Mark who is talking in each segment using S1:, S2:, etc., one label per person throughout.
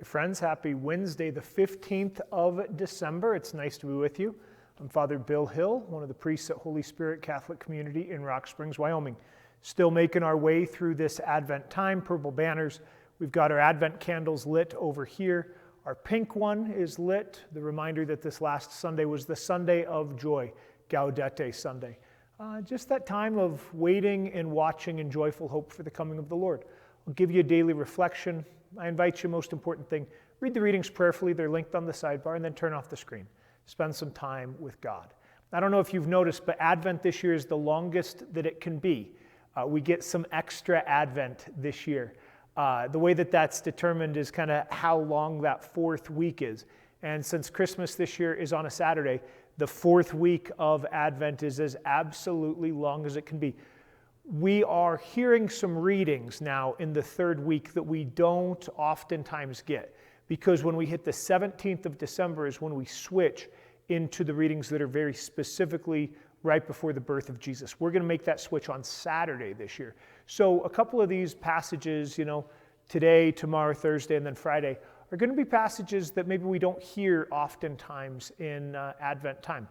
S1: Hey friends, happy Wednesday, the 15th of December. It's nice to be with you. I'm Father Bill Hill, one of the priests at Holy Spirit Catholic Community in Rock Springs, Wyoming. Still making our way through this Advent time, purple banners. We've got our Advent candles lit over here. Our pink one is lit, the reminder that this last Sunday was the Sunday of joy, Gaudete Sunday. Just that time of waiting and watching in joyful hope for the coming of the Lord. I'll give you a daily reflection. I invite you, most important thing, read the readings prayerfully. They're linked on the sidebar, and then turn off the screen. Spend some time with God. I don't know if you've noticed, but Advent this year is the longest that it can be. We get some extra Advent this year. The way that that's determined is kind of how long that fourth week is. And since Christmas this year is on a Saturday, the fourth week of Advent is as absolutely long as it can be. We are hearing some readings now in the third week that we don't oftentimes get, because when we hit the 17th of December is when we switch into the readings that are very specifically right before the birth of Jesus. We're going to make that switch on Saturday this year. So a couple of these passages, today, tomorrow, Thursday, and then Friday, are going to be passages that maybe we don't hear oftentimes in Advent time.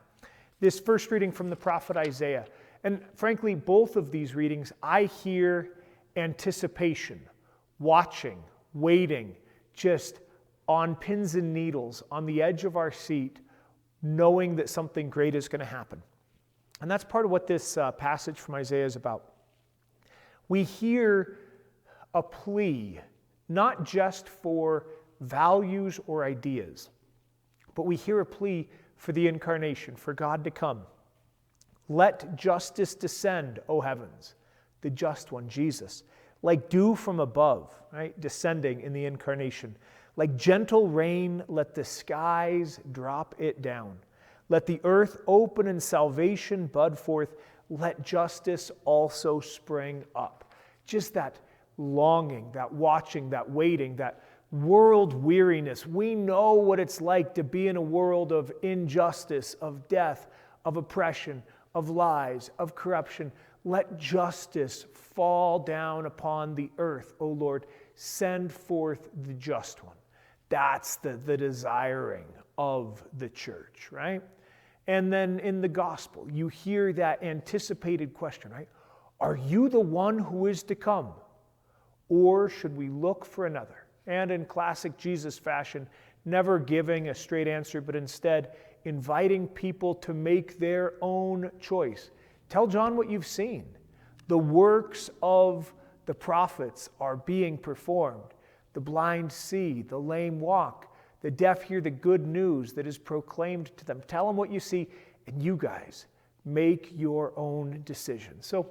S1: This first reading from the prophet Isaiah. And frankly, both of these readings, I hear anticipation, watching, waiting, just on pins and needles, on the edge of our seat, knowing that something great is going to happen. And that's part of what this passage from Isaiah is about. We hear a plea, not just for values or ideas, but we hear a plea for the incarnation, for God to come. Let justice descend, O heavens, the just one, Jesus, like dew from above, right, descending in the incarnation. Like gentle rain, let the skies drop it down. Let the earth open and salvation bud forth. Let justice also spring up. Just that longing, that watching, that waiting, that world weariness. We know what it's like to be in a world of injustice, of death, of oppression, of lies, of corruption. Let justice fall down upon the earth, O Lord. Send forth the just one. That's the desiring of the church, right? And then in the gospel, you hear that anticipated question, right? Are you the one who is to come? Or should we look for another? And in classic Jesus fashion, never giving a straight answer, but instead inviting people to make their own choice. Tell John what you've seen. The works of the prophets are being performed. The blind see, the lame walk, the deaf hear the good news that is proclaimed to them. Tell them what you see, and you guys make your own decision. So,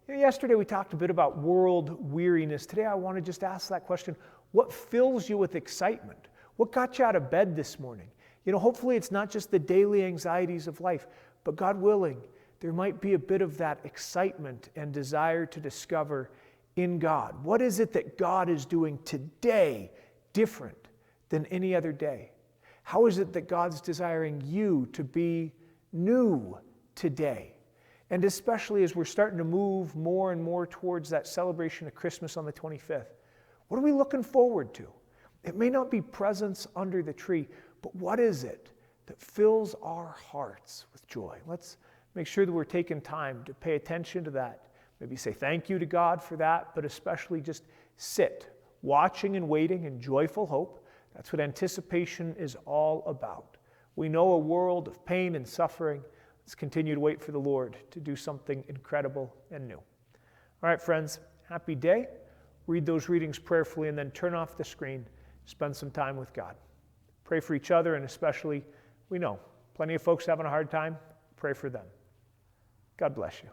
S1: yesterday we talked a bit about world weariness. Today I want to just ask that question. What fills you with excitement? What got you out of bed this morning? Hopefully it's not just the daily anxieties of life, but God willing, there might be a bit of that excitement and desire to discover in God. What is it that God is doing today different than any other day? How is it that God's desiring you to be new today? And especially as we're starting to move more and more towards that celebration of Christmas on the 25th, what are we looking forward to? It may not be presents under the tree, but what is it that fills our hearts with joy? Let's make sure that we're taking time to pay attention to that. Maybe say thank you to God for that, but especially just sit, watching and waiting in joyful hope. That's what anticipation is all about. We know a world of pain and suffering. Let's continue to wait for the Lord to do something incredible and new. All right, friends, happy day. Read those readings prayerfully and then turn off the screen. Spend some time with God. Pray for each other, and especially, we know plenty of folks having a hard time. Pray for them. God bless you.